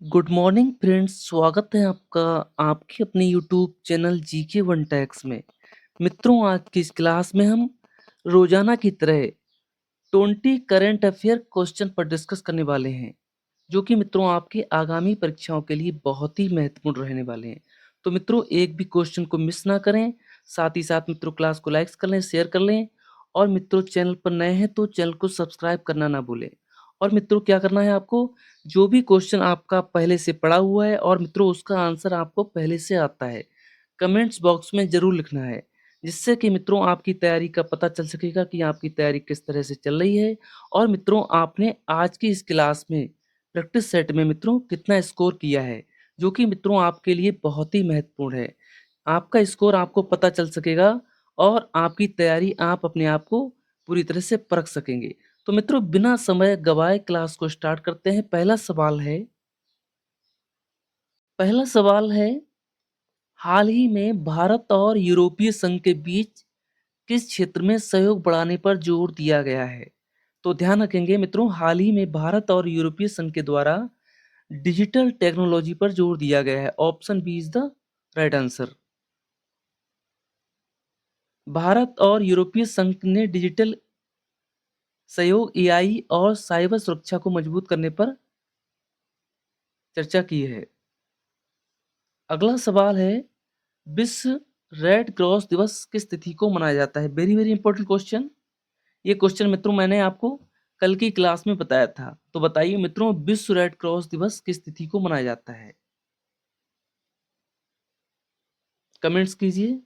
Good morning friends, स्वागत है आपका आपके अपने YouTube channel GK one tax में। मित्रों, आज की इस क्लास में हम रोजाना की तरह 20 करंट अफेयर क्वेश्चन पर डिस्कस करने वाले हैं, जो कि मित्रों आपके आगामी परीक्षाओं के लिए बहुत ही महत्वपूर्ण रहने वाले हैं। तो मित्रों, एक भी क्वेश्चन को मिस ना करें। साथ ही साथ मित्रों क्लास को लाइक कर लें, शेयर कर लें, और मित्रों चैनल पर नए हैं तो चैनल को सब्सक्राइब करना ना भूलें। और मित्रों क्या करना है आपको, जो भी क्वेश्चन आपका पहले से पढ़ा हुआ है और मित्रों उसका आंसर आपको पहले से आता है, कमेंट्स बॉक्स में ज़रूर लिखना है, जिससे कि मित्रों आपकी तैयारी का पता चल सकेगा कि आपकी तैयारी किस तरह से चल रही है। और मित्रों आपने आज की इस क्लास में प्रैक्टिस सेट में मित्रों कितना स्कोर किया है, जो कि मित्रों आपके लिए बहुत ही महत्वपूर्ण है। आपका स्कोर आपको पता चल सकेगा और आपकी तैयारी आप अपने आप को पूरी तरह से परख सकेंगे। तो मित्रों बिना समय गवाए क्लास को स्टार्ट करते हैं। पहला सवाल है, हाल ही में भारत और यूरोपीय संघ के बीच किस क्षेत्र में सहयोग बढ़ाने पर जोर दिया गया है? तो ध्यान रखेंगे मित्रों, हाल ही में भारत और यूरोपीय संघ के द्वारा डिजिटल टेक्नोलॉजी पर जोर दिया गया है। Option B is the right answer. भारत और यूरोपीय संघ ने डिजिटल सहयोग, एआई और साइबर सुरक्षा को मजबूत करने पर चर्चा की है। अगला सवाल है, विश्व रेड क्रॉस दिवस किस तिथि को मनाया जाता है? Very very important question. ये क्वेश्चन मित्रों मैंने आपको कल की क्लास में बताया था। तो बताइए मित्रों, विश्व रेड क्रॉस दिवस किस तिथि को मनाया जाता है? कमेंट्स कीजिए।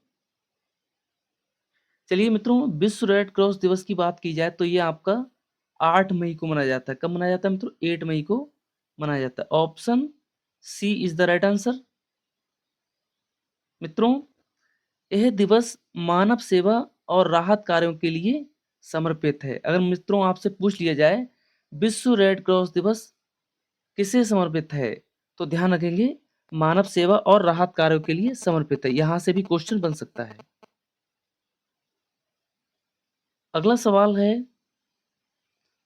चलिए मित्रों, विश्व रेड क्रॉस दिवस की बात की जाए तो ये आपका 8 मई को मनाया जाता है। कब मनाया जाता है मित्रों? 8 मई को मनाया जाता है। Option C is the right answer. मित्रों, यह दिवस मानव सेवा और राहत कार्यों के लिए समर्पित है। अगर मित्रों आपसे पूछ लिया जाए विश्व रेड क्रॉस दिवस किसे समर्पित है, तो ध्यान रखेंगे मानव सेवा और राहत कार्यों के लिए समर्पित है। यहां से भी क्वेश्चन बन सकता है। अगला सवाल है,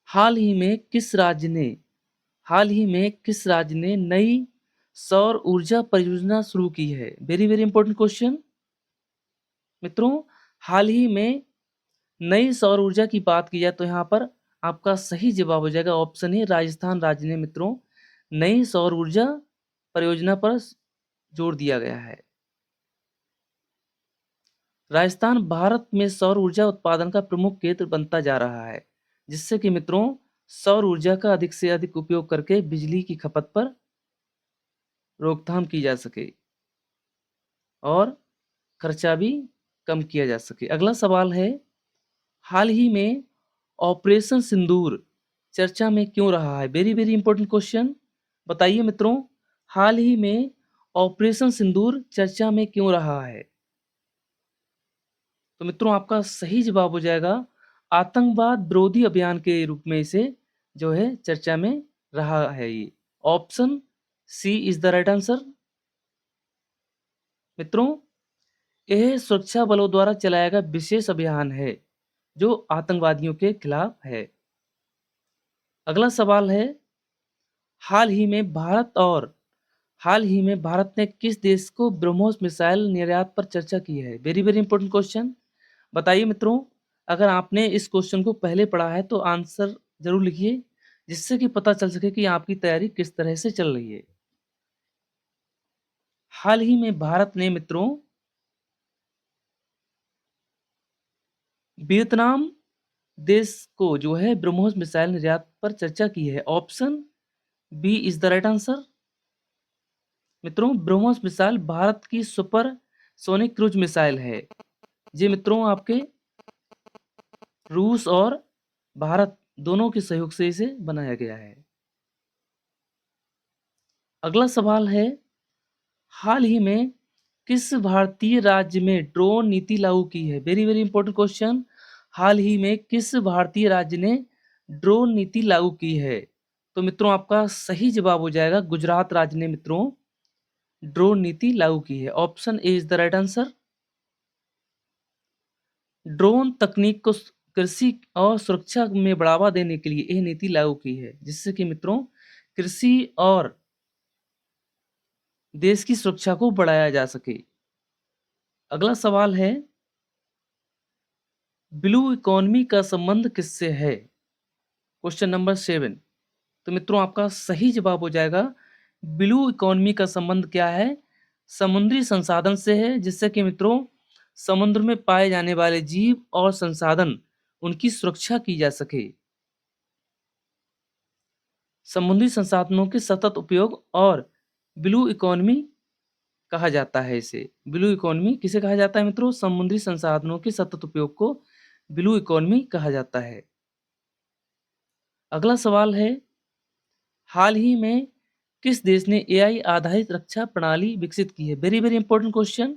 हाल ही में किस राज्य ने हाल ही में किस राज्य ने नई सौर ऊर्जा परियोजना शुरू की है? Very very important question. मित्रों, हाल ही में नई सौर ऊर्जा की बात की जाए तो यहाँ पर आपका सही जवाब हो जाएगा ऑप्शन ए, राजस्थान राज्य ने मित्रों नई सौर ऊर्जा परियोजना पर जोर दिया गया है। राजस्थान भारत में सौर ऊर्जा उत्पादन का प्रमुख केंद्र बनता जा रहा है, जिससे कि मित्रों सौर ऊर्जा का अधिक से अधिक उपयोग करके बिजली की खपत पर रोकथाम की जा सके और खर्चा भी कम किया जा सके। अगला सवाल है, हाल ही में ऑपरेशन सिंदूर चर्चा में क्यों रहा है? Very very important question. बताइए मित्रों, हाल ही में ऑपरेशन सिंदूर चर्चा में क्यों रहा है? तो मित्रों आपका सही जवाब हो जाएगा आतंकवाद विरोधी अभियान के रूप में इसे जो है चर्चा में रहा है। ये option C is the right answer. मित्रों, यह सुरक्षा बलों द्वारा चलाया गया विशेष अभियान है जो आतंकवादियों के खिलाफ है। अगला सवाल है, हाल ही में भारत और हाल ही में भारत ने किस देश को ब्रह्मोस मिसाइल निर्यात पर चर्चा की है? Very very important question. बताइए मित्रों, अगर आपने इस क्वेश्चन को पहले पढ़ा है तो आंसर जरूर लिखिए, जिससे कि पता चल सके कि आपकी तैयारी किस तरह से चल रही है। हाल ही में भारत ने मित्रों वियतनाम देश को जो है ब्रह्मोस मिसाइल निर्यात पर चर्चा की है। Option B is the right answer. मित्रों, ब्रह्मोस मिसाइल भारत की सुपर सोनिक क्रूज मिसाइल है। जी मित्रों, आपके रूस और भारत दोनों के सहयोग से इसे बनाया गया है। अगला सवाल है, हाल ही में किस भारतीय राज्य में ड्रोन नीति लागू की है? Very very important question. हाल ही में किस भारतीय राज्य ने ड्रोन नीति लागू की है? तो मित्रों आपका सही जवाब हो जाएगा गुजरात राज्य ने मित्रों ड्रोन नीति लागू की है। Option A is the right answer. Drone तकनीक को कृषि और सुरक्षा में बढ़ावा देने के लिए यह नीति लागू की है, जिससे कि मित्रों कृषि और देश की सुरक्षा को बढ़ाया जा सके। अगला सवाल है, ब्लू इकोनॉमी का संबंध किससे है? Question number 7। तो मित्रों आपका सही जवाब हो जाएगा, ब्लू इकोनॉमी का संबंध क्या है? समुद्री संसाधन से है, जिससे कि मित्रों समुद्र में पाए जाने वाले जीव और संसाधन उनकी सुरक्षा की जा सके। समुद्री संसाधनों के सतत उपयोग और ब्लू इकोनॉमी कहा जाता है इसे। ब्लू इकोनॉमी किसे कहा जाता है मित्रों? समुद्री संसाधनों के सतत उपयोग को ब्लू इकोनॉमी कहा जाता है। अगला सवाल है, हाल ही में किस देश ने एआई आधारित रक्षा प्रणाली विकसित की है? Very very important question.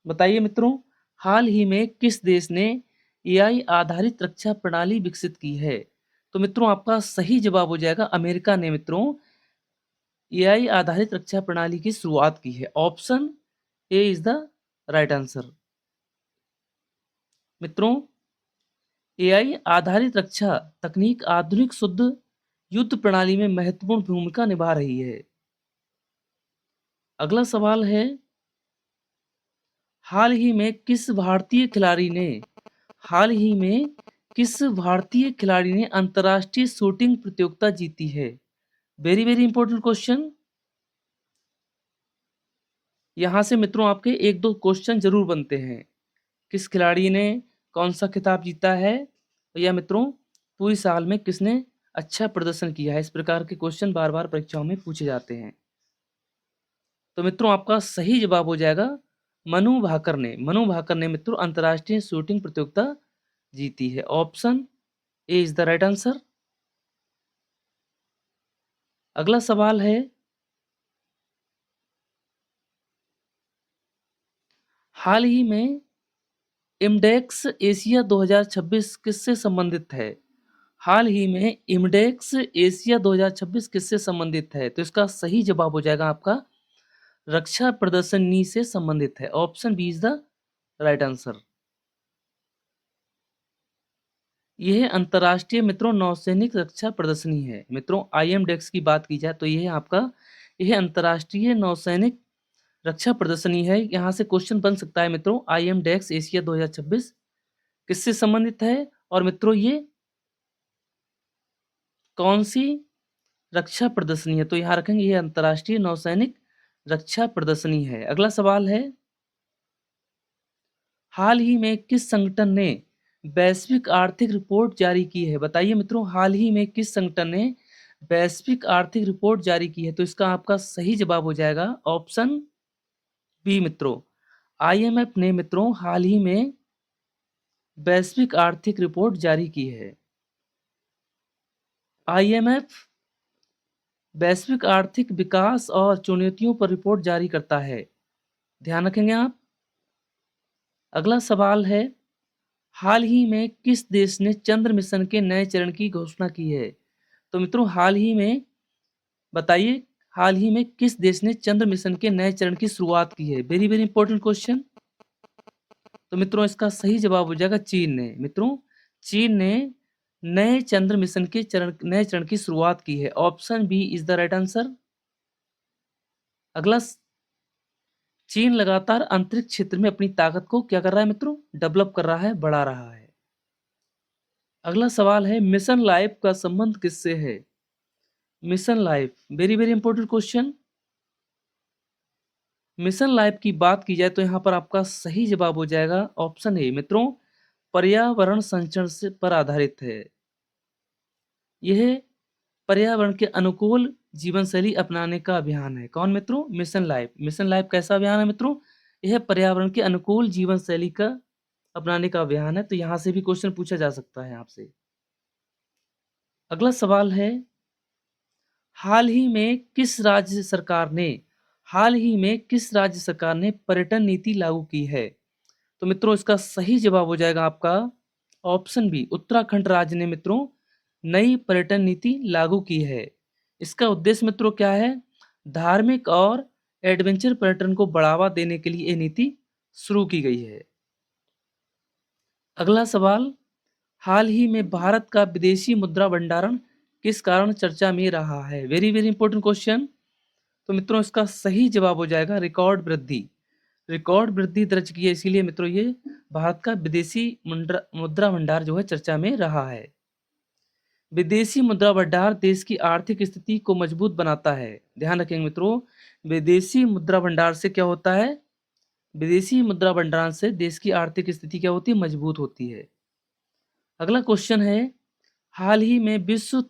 बताइए मित्रों, हाल ही में किस देश ने एआई आधारित रक्षा प्रणाली विकसित की है? तो मित्रों आपका सही जवाब हो जाएगा, अमेरिका ने मित्रों एआई आधारित रक्षा प्रणाली की शुरुआत की है। Option A is the right answer. मित्रों, एआई आधारित रक्षा तकनीक आधुनिक शुद्ध युद्ध प्रणाली में महत्वपूर्ण भूमिका निभा रही है। अगला सवाल है, हाल ही में किस भारतीय खिलाड़ी ने हाल ही में किस भारतीय खिलाड़ी ने अंतर्राष्ट्रीय शूटिंग प्रतियोगिता जीती है? Very very important question. यहां से मित्रों आपके एक दो क्वेश्चन जरूर बनते हैं। किस खिलाड़ी ने कौन सा खिताब जीता है, या मित्रों पूरी साल में किसने अच्छा प्रदर्शन किया है? इस प्रकार के क्वेश्चन बार बार परीक्षाओं में पूछे जाते हैं। तो मित्रों आपका सही जवाब हो जाएगा, मनु भाकर ने मित्रों अंतर्राष्ट्रीय शूटिंग प्रतियोगिता जीती है। Option A is the right answer. अगला सवाल है, हाल ही में इमडेक्स एशिया 2026 किससे संबंधित है? हाल ही में इमडेक्स एशिया 2026 किससे संबंधित है? तो इसका सही जवाब हो जाएगा आपका रक्षा प्रदर्शनी से संबंधित है। Option B is the right answer. यह अंतर्राष्ट्रीय मित्रों नौसैनिक रक्षा प्रदर्शनी है। मित्रों आईएमडेक्स की बात की जाए तो यह अंतर्राष्ट्रीय नौसैनिक रक्षा प्रदर्शनी है। यहाँ से क्वेश्चन बन सकता है मित्रों, आईएमडेक्स एशिया 2026 किससे संबंधित है, और मित्रों ये कौन सी रक्षा प्रदर्शनी है? तो यहाँ रखेंगे ये अंतर्राष्ट्रीय नौसैनिक रक्षा प्रदर्शनी है। अगला सवाल है, हाल ही में किस संगठन ने वैश्विक आर्थिक रिपोर्ट जारी की है? बताइए मित्रों, हाल ही में किस संगठन ने वैश्विक आर्थिक रिपोर्ट जारी की है? तो इसका आपका सही जवाब हो जाएगा ऑप्शन बी मित्रों, आईएमएफ ने मित्रों हाल ही में वैश्विक आर्थिक रिपोर्ट जारी की है। आईएमएफ वैश्विक आर्थिक विकास और चुनौतियों पर रिपोर्ट जारी करता है। ध्यान रखेंगे आप। अगला सवाल है, हाल ही में किस देश ने चंद्र मिशन के नए चरण की घोषणा की है? तो मित्रों हाल ही में बताइए, हाल ही में किस देश ने चंद्र मिशन के नए चरण की शुरुआत की है? Very very important question. तो मित्रों इसका सही जवाब हो जाएगा चीन ने। मित्रों चीन ने नए चरण की शुरुआत की है। Option B is the right answer. अगला, चीन लगातार अंतरिक्ष क्षेत्र में अपनी ताकत को क्या कर रहा है मित्रों? डेवलप कर रहा है, बढ़ा रहा है। अगला सवाल है, मिशन लाइफ का संबंध किससे है? Mission life very very important question. Mission life की बात की जाए तो यहाँ पर आपका सही जवाब हो जाएगा ऑप्शन ए मित्रों, पर्यावरण संरक्षण से पर आधारित है। यह पर्यावरण के अनुकूल जीवन शैली अपनाने का अभियान है। कौन मित्रों? मिशन लाइफ कैसा अभियान है मित्रों? यह पर्यावरण के अनुकूल जीवन शैली का अपनाने का अभियान है। तो यहाँ से भी क्वेश्चन पूछा जा सकता है आपसे। अगला सवाल है, हाल ही में किस राज्य सरकार ने पर्यटन नीति लागू की है? तो मित्रों इसका सही जवाब हो जाएगा आपका ऑप्शन बी, उत्तराखंड राज्य ने मित्रों नई पर्यटन नीति लागू की है। इसका उद्देश्य मित्रों क्या है? धार्मिक और एडवेंचर पर्यटन को बढ़ावा देने के लिए ये नीति शुरू की गई है। अगला सवाल, हाल ही में भारत का विदेशी मुद्रा भंडारण किस कारण चर्चा में रहा है? Very very important question. तो मित्रों इसका सही जवाब हो जाएगा रिकॉर्ड वृद्धि। रिकॉर्ड वृद्धि दर्ज की है, इसीलिए मित्रों ये भारत का विदेशी मुद्रा भंडार जो है चर्चा में रहा है। विदेशी मुद्रा भंडार देश की आर्थिक स्थिति को मजबूत बनाता है। ध्यान रखेंगे मित्रों, विदेशी मुद्रा भंडार से क्या होता है? विदेशी मुद्रा भंडार से देश की आर्थिक स्थिति क्या होती है? मजबूत होती है। अगला क्वेश्चन है, हाल ही में विश्व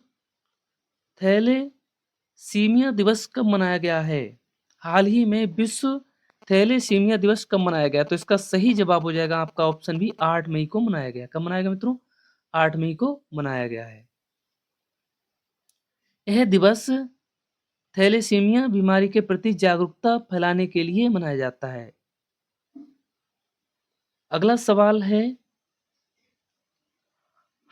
थैलेसीमिया दिवस कब मनाया गया है? हाल ही में विश्व थैलेसीमिया दिवस कब मनाया गया? तो इसका सही जवाब हो जाएगा आपका ऑप्शन बी, 8 मई को मनाया गया। कब मनाया गया मित्रों? 8 मई को मनाया गया है। यह दिवस थैलेसीमिया बीमारी के प्रति जागरूकता फैलाने के लिए मनाया जाता है। अगला सवाल है,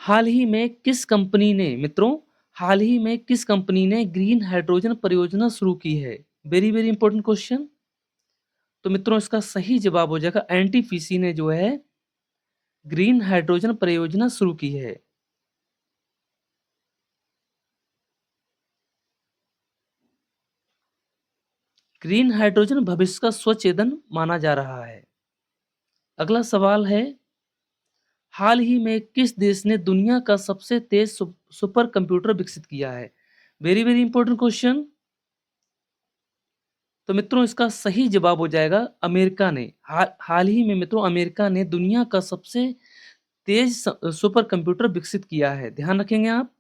हाल ही में किस कंपनी ने मित्रों हाल ही में किस कंपनी ने ग्रीन हाइड्रोजन परियोजना शुरू की है? Very very important question. तो मित्रों इसका सही जवाब हो जाएगा एनटीपीसी ने जो है ग्रीन हाइड्रोजन परियोजना शुरू की है। ग्रीन हाइड्रोजन भविष्य का स्वच्छ ईंधन माना जा रहा है। अगला सवाल है, हाल ही में किस देश ने दुनिया का सबसे तेज सुपर कंप्यूटर विकसित किया है? Very very important question. तो मित्रों इसका सही जवाब हो जाएगा अमेरिका ने। हाल ही में मित्रों अमेरिका ने दुनिया का सबसे तेज सुपर कंप्यूटर विकसित किया है। ध्यान रखेंगे आप।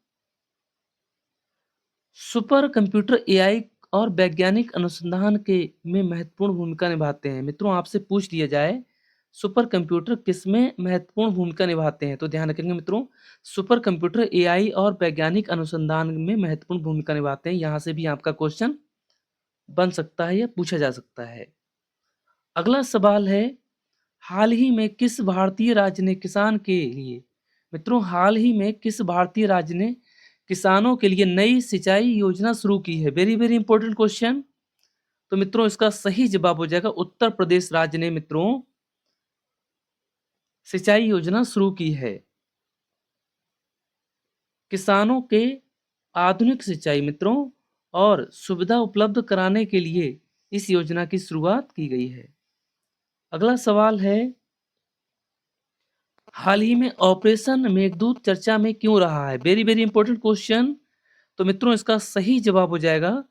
सुपर कंप्यूटर एआई और वैज्ञानिक अनुसंधान के में महत्वपूर्ण भूमिका निभाते हैं। मित्रों आपसे पूछ लिया जाए सुपर कंप्यूटर किसमें महत्वपूर्ण भूमिका निभाते हैं, तो ध्यान रखेंगे मित्रों सुपर कंप्यूटर एआई और वैज्ञानिक अनुसंधान में महत्वपूर्ण भूमिका निभाते हैं। यहाँ से भी आपका क्वेश्चन बन सकता है या पूछा जा सकता है। अगला सवाल है, हाल ही में किस भारतीय राज्य ने किसान के लिए मित्रों हाल ही में किस भारतीय राज्य ने किसानों के लिए नई सिंचाई योजना शुरू की है? Very very important question. तो मित्रों इसका सही जवाब हो जाएगा उत्तर प्रदेश राज्य ने मित्रों सिंचाई योजना शुरू की है। किसानों के आधुनिक सिंचाई मित्रों और सुविधा उपलब्ध कराने के लिए इस योजना की शुरुआत की गई है। अगला सवाल है, हाल ही में ऑपरेशन मेघदूत चर्चा में क्यों रहा है? Very very important question. तो मित्रों इसका सही जवाब हो जाएगा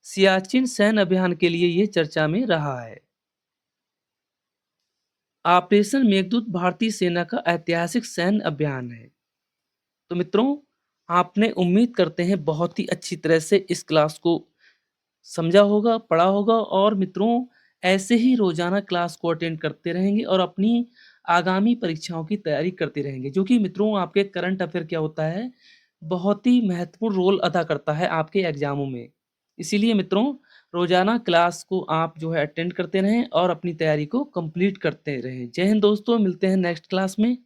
सियाचिन सैन्य अभियान के लिए यह चर्चा में रहा है। ऑपरेशन मेघदूत भारतीय सेना का ऐतिहासिक सैन्य अभियान है। तो मित्रों आपने उम्मीद करते हैं बहुत ही अच्छी तरह से इस क्लास को समझा होगा, पढ़ा होगा और मित्रों ऐसे ही रोजाना क्लास को अटेंड करते रहेंगे और अपनी आगामी परीक्षाओं की तैयारी करते रहेंगे, जो कि मित्रों आपके करंट अफेयर क्या होता है बहुत ही महत्वपूर्ण रोल अदा करता है आपके एग्जामों में। इसीलिए मित्रों रोजाना क्लास को आप जो है अटेंड करते रहें और अपनी तैयारी को कंप्लीट करते रहें। जय हिंद दोस्तों, मिलते हैं नेक्स्ट क्लास में।